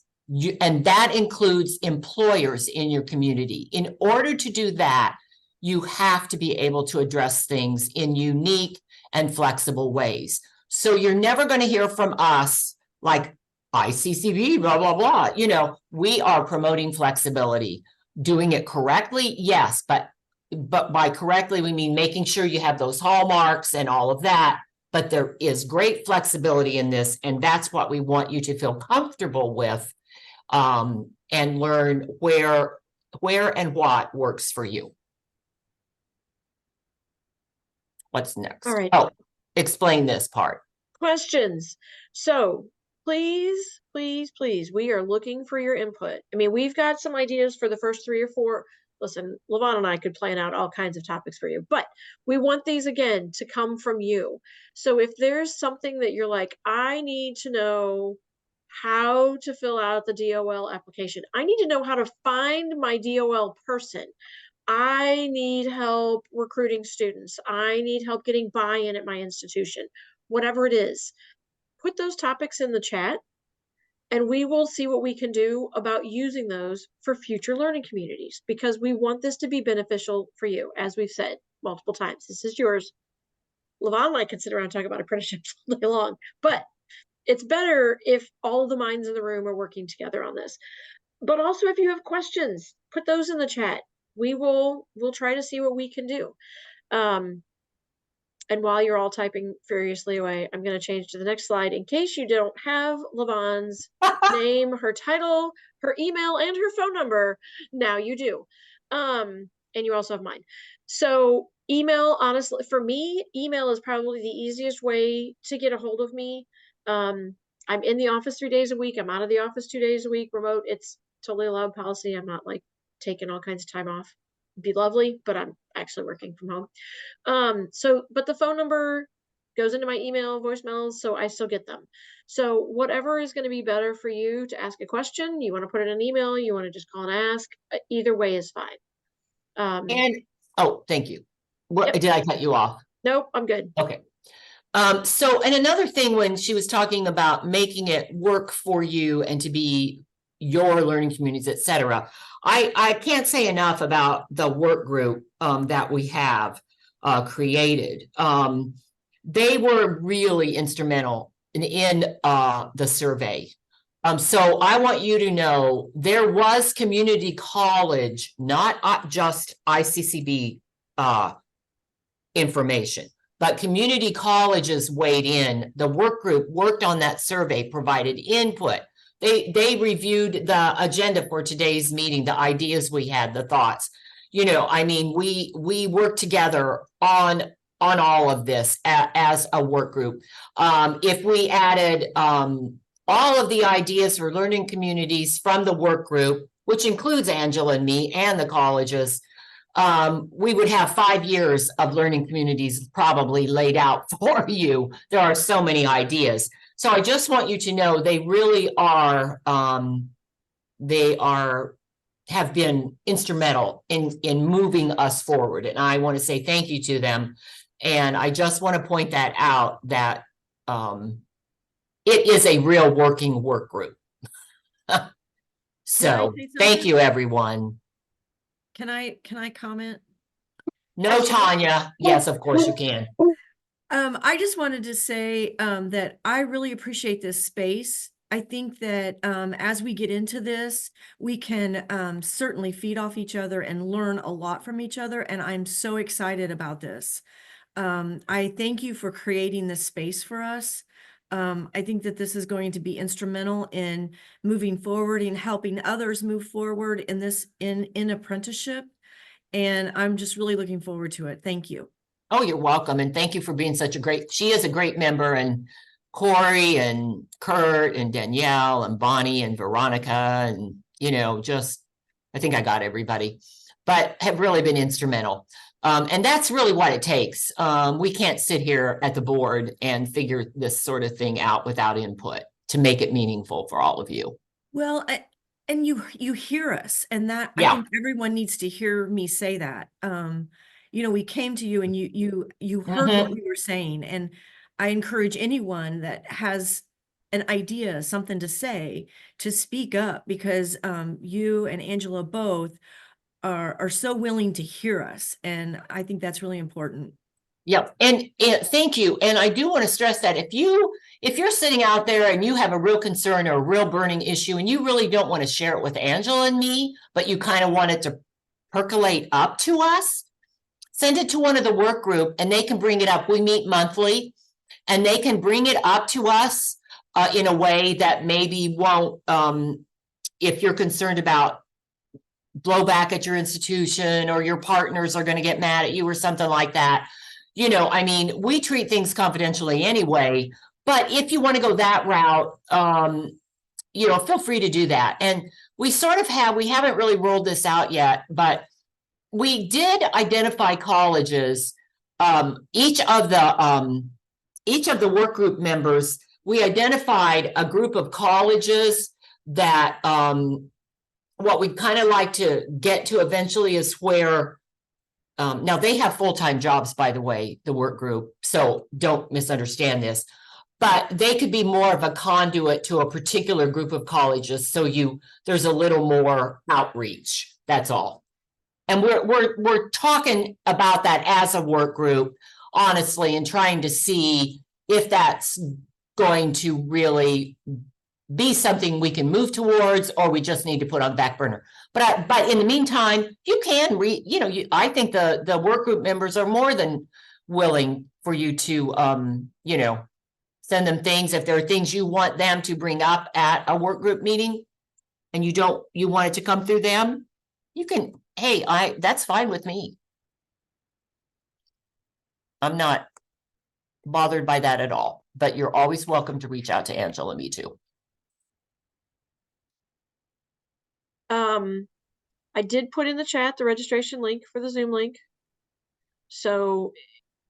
And that includes employers in your community. In order to do that, you have to be able to address things in unique and flexible ways. So you're never going to hear from us like ICCB, blah, blah, blah. You know, we are promoting flexibility. Doing it correctly, yes, but by correctly, we mean making sure you have those hallmarks and all of that. But there is great flexibility in this, and that's what we want you to feel comfortable with, and learn where and what works for you. What's next? All right. Oh, explain this part. Questions. So please, we are looking for your input. I mean, we've got some ideas for the first 3 or 4. Listen, Levon and I could plan out all kinds of topics for you, but we want these again to come from you. So if there's something that you're like, I need to know how to fill out the DOL application. I need to know how to find my DOL person. I need help recruiting students. I need help getting buy-in at my institution. Whatever it is, put those topics in the chat, and we will see what we can do about using those for future learning communities, because we want this to be beneficial for you. As we've said multiple times, this is yours. Levon and I can sit around and talk about apprenticeships all day long, but it's better if all of the minds in the room are working together on this. But also, if you have questions, put those in the chat. We'll try to see what we can do. And while you're all typing furiously away, I'm going to change to the next slide in case you don't have Levon's name, her title, her email, and her phone number. Now you do. And you also have mine. So email, honestly, for me, email is probably the easiest way to get a hold of me. I'm in the office 3 days a week. I'm out of the office 2 days a week. Remote, it's totally allowed policy. I'm not like taking all kinds of time off. It'd be lovely, but I'm actually working from home. But the phone number goes into my email, voicemails, so I still get them. So whatever is going to be better for you to ask a question, you want to put it in an email, you want to just call and ask, either way is fine. And, oh, thank you. What, Yep. did I cut you off? Nope, I'm good. Okay. So, and another thing, when she was talking about making it work for you and to be your learning communities, et cetera, I can't say enough about the work group that we have created. They were really instrumental in the survey. So I want you to know there was community college, not just ICCB information, but community colleges weighed in. The work group worked on that survey, provided input. They reviewed the agenda for today's meeting, the ideas we had, the thoughts. You know, I mean, we worked together on all of this as a work group. If we added all of the ideas for learning communities from the work group, which includes Angela and me and the colleges, we would have 5 years of learning communities probably laid out for you. There are so many ideas. So I just want you to know they really are, have been instrumental in moving us forward. And I want to say thank you to them. And I just want to point that out, that it is a real working work group. So say thank something? you, everyone. Can I comment? No, Tanya. Yes, of course you can. I just wanted to say that I really appreciate this space. I think that as we get into this, we can certainly feed off each other and learn a lot from each other. And I'm so excited about this. I thank you for creating this space for us. I think that this is going to be instrumental in moving forward and helping others move forward in this in apprenticeship. And I'm just really looking forward to it. Thank you. Oh, you're welcome. And thank you for being she is a great member, and Corey and Kurt and Danielle and Bonnie and Veronica and, I think I got everybody, but have really been instrumental. And that's really what it takes. We can't sit here at the board and figure this sort of thing out without input to make it meaningful for all of you. Well, and you hear us, and that Yeah. I think everyone needs to hear me say that. We came to you and you heard what we were saying, and I encourage anyone that has an idea, something to say, to speak up, because you and Angela both are so willing to hear us, and I think that's really important. Yep. And thank you. And I do want to stress that if you're sitting out there and you have a real concern or a real burning issue and you really don't want to share it with Angela and me, but you kind of want it to percolate up to us, send it to one of the work group and they can bring it up. We meet monthly and they can bring it up to us in a way that maybe won't, if you're concerned about blowback at your institution or your partners are going to get mad at you or something like that. We treat things confidentially anyway, but if you want to go that route, feel free to do that. And we haven't really rolled this out yet, but we did identify colleges, each of the work group members, we identified a group of colleges that, what we'd kind of like to get to eventually is where, now they have full-time jobs, by the way, the work group, so don't misunderstand this, but they could be more of a conduit to a particular group of colleges. So there's a little more outreach, that's all. And we're talking about that as a work group, honestly, and trying to see if that's going to really be something we can move towards, or we just need to put on the back burner. But in the meantime, you can I think the work group members are more than willing for you to, send them things. If there are things you want them to bring up at a work group meeting and you want it to come through them, you can, that's fine with me. I'm not bothered by that at all, but you're always welcome to reach out to Angela and me too. I did put in the chat the registration link for the Zoom link. So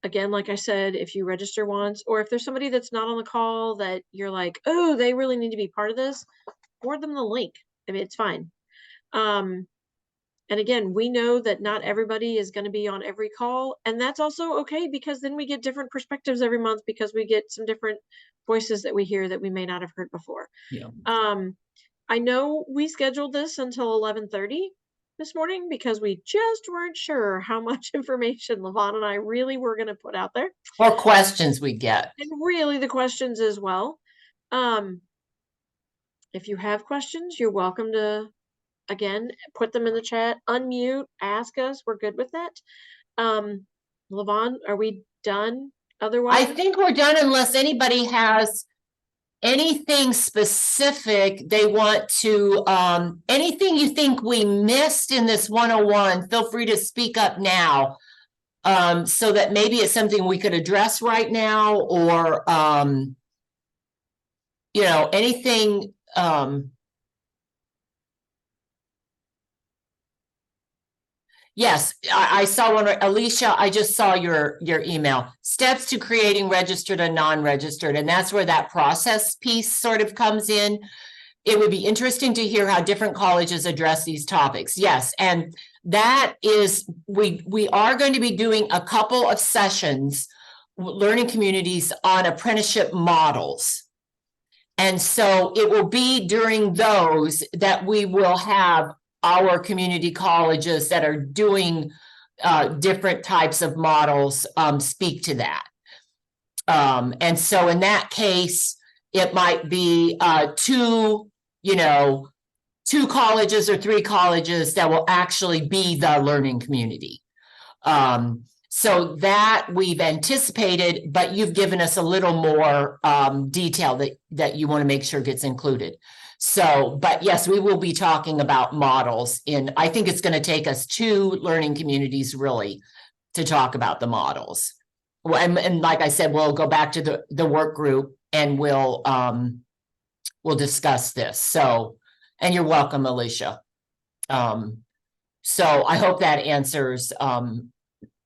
again, like I said, if you register once, or if there's somebody that's not on the call that you're like, oh, they really need to be part of this, forward them the link. I mean, it's fine. And again, we know that not everybody is going to be on every call, and that's also okay, because then we get different perspectives every month, because we get some different voices that we hear that we may not have heard before. Yeah. I know we scheduled this until 11:30 this morning because we just weren't sure how much information Levon and I really were going to put out there. Or questions we get. And really the questions as well. If you have questions, you're welcome to, again, put them in the chat, unmute, ask us. We're good with that. Levon, are we done? Otherwise, I think we're done unless anybody has anything specific they want to, anything you think we missed in this 101, feel free to speak up now. So that maybe it's something we could address right now, or, anything, yes, I saw one. Alicia, I just saw your email. Steps to creating registered and non-registered, and that's where that process piece sort of comes in. It would be interesting to hear how different colleges address these topics. Yes, and that is, we are going to be doing a couple of sessions, learning communities, on apprenticeship models. And so it will be during those that we will have our community colleges that are doing different types of models, speak to that. And so in that case, it might be, two colleges or 3 colleges that will actually be the learning community. So that we've anticipated, but you've given us a little more detail that you want to make sure gets included. So, but yes, we will be talking about models I think it's going to take us 2 learning communities really to talk about the models. Well, and like I said, we'll go back to the work group and we'll discuss this. So, and you're welcome, Alicia. So I hope that answers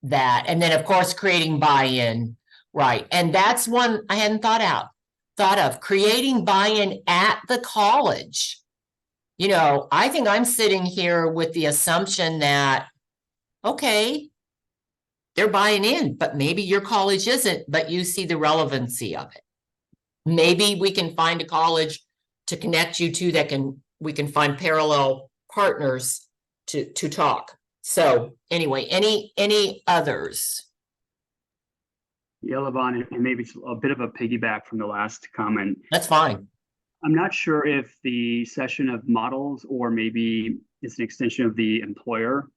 that. And then of course, creating buy-in, right? And that's one I hadn't thought of, creating buy-in at the college. I think I'm sitting here with the assumption that, okay, they're buying in, but maybe your college isn't, but you see the relevancy of it. Maybe we can find a college to connect you to we can find parallel partners to talk. So anyway, any others? Yeah, Levon, and maybe it's a bit of a piggyback from the last comment. That's fine. I'm not sure if the session of models or maybe it's an extension of the employer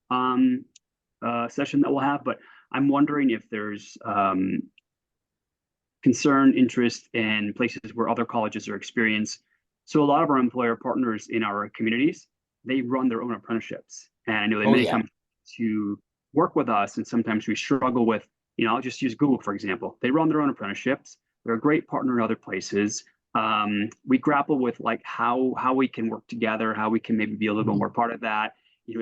session that we'll have, but I'm wondering if there's concern, interest in places where other colleges are experienced. So a lot of our employer partners in our communities, they run their own apprenticeships. And I know they may come to work with us, and sometimes we struggle with, I'll just use Google, for example. They run their own apprenticeships. They're a great partner in other places. We grapple with like how we can work together, how we can maybe be a little bit more part of that.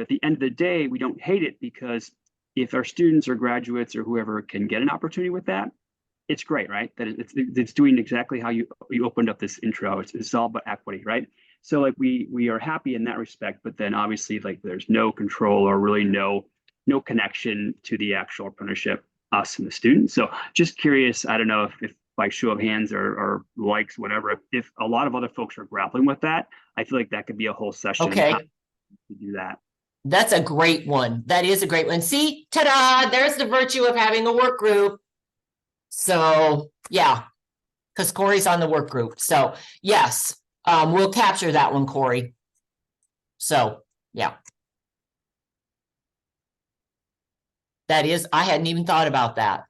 At the end of the day, we don't hate it, because if our students or graduates or whoever can get an opportunity with that, it's great, right? That it's doing exactly how you opened up this intro. It's all about equity, right? So like we are happy in that respect, but then obviously like there's no control or really no connection to the actual apprenticeship, us and the student. So just curious, I don't know if by show of hands or likes, whatever, if a lot of other folks are grappling with that, I feel like that could be a whole session. Okay. To do that. That's a great one. That is a great one. See, ta-da, there's the virtue of having a work group. So yeah, because Corey's on the work group. So yes, we'll capture that one, Corey. So yeah. That is, I hadn't even thought about that.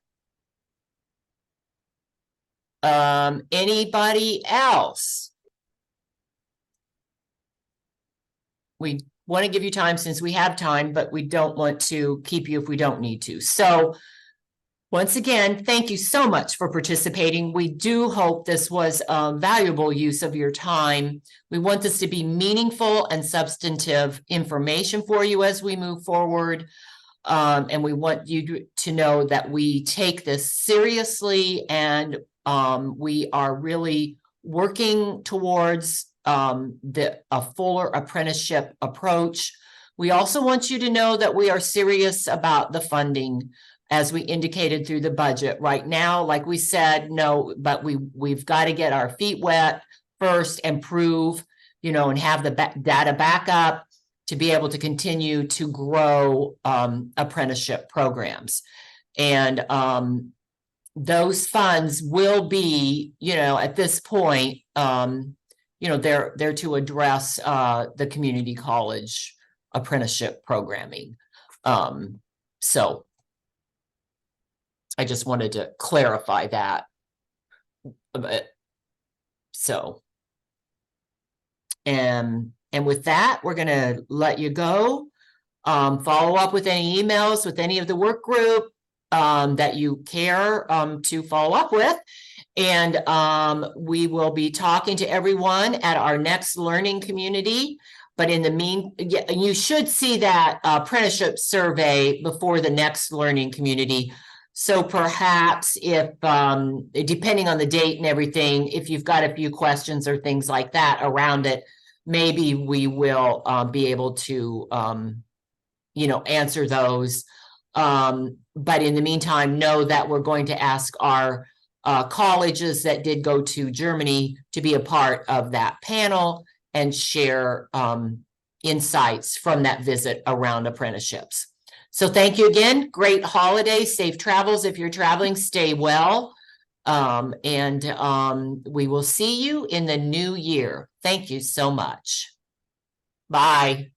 Anybody else? We want to give you time since we have time, but we don't want to keep you if we don't need to. So once again, thank you so much for participating. We do hope this was a valuable use of your time. We want this to be meaningful and substantive information for you as we move forward. And we want you to know that we take this seriously, and we are really working towards a fuller apprenticeship approach. We also want you to know that we are serious about the funding, as we indicated through the budget. Right now, like we said, no, but we've got to get our feet wet first and prove, and have the data back up to be able to continue to grow apprenticeship programs. And those funds will be, at this point, they're to address the community college apprenticeship programming. So I just wanted to clarify that a bit. So, and with that, we're going to let you go. Follow up with any emails with any of the work group that you care to follow up with. And we will be talking to everyone at our next learning community. But in the you should see that apprenticeship survey before the next learning community. So perhaps if, depending on the date and everything, if you've got a few questions or things like that around it, maybe we will be able to, answer those. But in the meantime, know that we're going to ask our colleges that did go to Germany to be a part of that panel and share insights from that visit around apprenticeships. So thank you again. Great holiday, safe travels. If you're traveling, stay well. We will see you in the new year. Thank you so much. Bye.